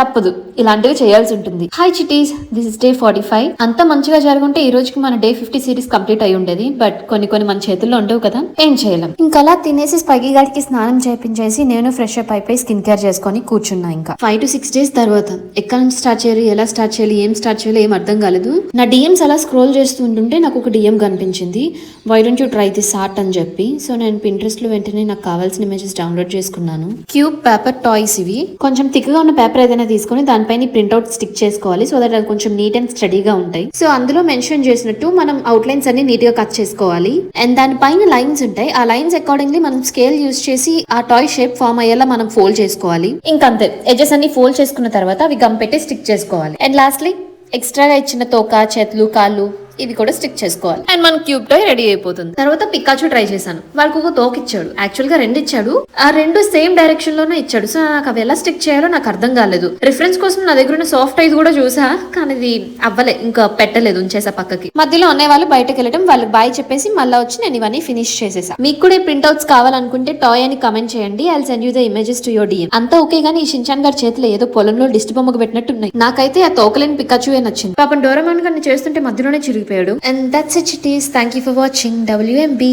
తప్పదు, ఇలాంటివి చేయాల్సి ఉంటుంది. Hi chitties, this is day 45. అంత మంచిగా జరుగుంటే ఈ రోజుకి మన డే 50 సిరీస్ కంప్లీట్ అయి ఉండేది. బట్ కొన్ని మన చేతుల్లో ఉండవు కదా, ఏం చేయలేం. ఇంకా అలా తినేసి స్పైగీ గారికి స్నానం చేయించేసి నేను ఫ్రెష్ అప్ అయిపోయి స్కిన్ కేర్ చేసుకొని కూర్చున్నా. ఇంకా 5 to 6 days తర్వాత ఎక్కడ నుంచి స్టార్ట్ చేయాలి, ఎలా స్టార్ట్ చేయాలి, ఏం స్టార్ట్ చేయాలి ఏం అర్థం కాలేదు. నా డిఎంస్ అలా స్క్రోల్ చేస్తూ ఉంటుంటే నాకు ఒక డిఎం కనిపించింది, why don't you try this art అని చెప్పి. సో నేను పింట్రెస్ట్ లో వెంటనే నాకు కావాల్సిన ఇమేజెస్ డౌన్లోడ్ చేసుకున్నాను. క్యూబ్ పేపర్ టాయ్స్ ఇవి. కొంచెం థిక్ గా ఉన్న పేపర్ ఏదైనా తీసుకుని దానిపైన ప్రింట్అవుట్ స్టిక్ చేసుకోవాలి, సో దట్ అది కొంచెం నీట్ అండ్ స్టడీగా ఉంటాయి. సో అందులో మెన్షన్ చేసినట్టు మనం అవుట్లైన్స్ అన్ని నీట్ గా కట్ చేసుకోవాలి. అండ్ దానిపైన లైన్స్ ఉంటాయి, ఆ లైన్స్ అకార్డింగ్లీ మనం స్కేల్ యూస్ చేసి ఆ టాయ్ షేప్ ఫామ్ అయ్యేలా మనం ఫోల్డ్ చేసుకోవాలి. ఇంకంతే, ఎడ్జెస్ అన్ని ఫోల్డ్ చేసుకున్న తర్వాత అవి గమ్ పెట్టి స్టిక్ చేసుకోవాలి. అండ్ లాస్ట్లీ ఎక్స్ట్రాగా ఇచ్చిన తోక, చేతులు, కాళ్ళు ఇవి కూడా స్టిక్ చేసుకోవాలి. అండ్ మన క్యూబ్ టాయ్ రెడీ అయిపోతుంది. తర్వాత పికాచు ట్రై చేశాను. వాళ్ళకి ఒక తోక ఇచ్చాడు, యాక్చువల్ గా 2 ఇచ్చాడు, ఆ 2 సేమ్ డైరెక్షన్ లోనే ఇచ్చాడు. సో నాకు అవి ఎలా స్టిక్ చేయాలో నాకు అర్థం కాలేదు. రిఫరెన్స్ కోసం నా దగ్గర ఉన్న సాఫ్ట్ ఐజ్ కూడా చూసా, కానీ ఇది అవ్వలే, ఇంకా పెట్టలేదు, ఉంచేసా పక్కకి. మధ్యలో అన్నయ్య వాళ్ళు బయటకు వెళ్ళడం, వాళ్ళకి బాయ్ చెప్పేసి మళ్ళీ వచ్చి నేను ఇవన్నీ ఫినిష్ చేసేసా. మీకు కూడా ప్రింట్అవుట్స్ కావాలనుకుంటే టాయ్ అని కమెంట్ చేయండి, I will send you the images to your DM. అంతా ఓకే గానీ ఈ షిన్చాన్ గారి చేతిలో ఏదో పొలంలో దిష్టి బొమ్మకు పెట్టినట్టు ఉన్నాయి. నాకైతే ఆ తోకలేని పికాచు నచ్చింది. పాపం డోరేమాన్ గారిని చేస్తుంటే మధ్యలోనే చిరిగిపోయాడు. And that's it, chitties. Thank you for watching WMB.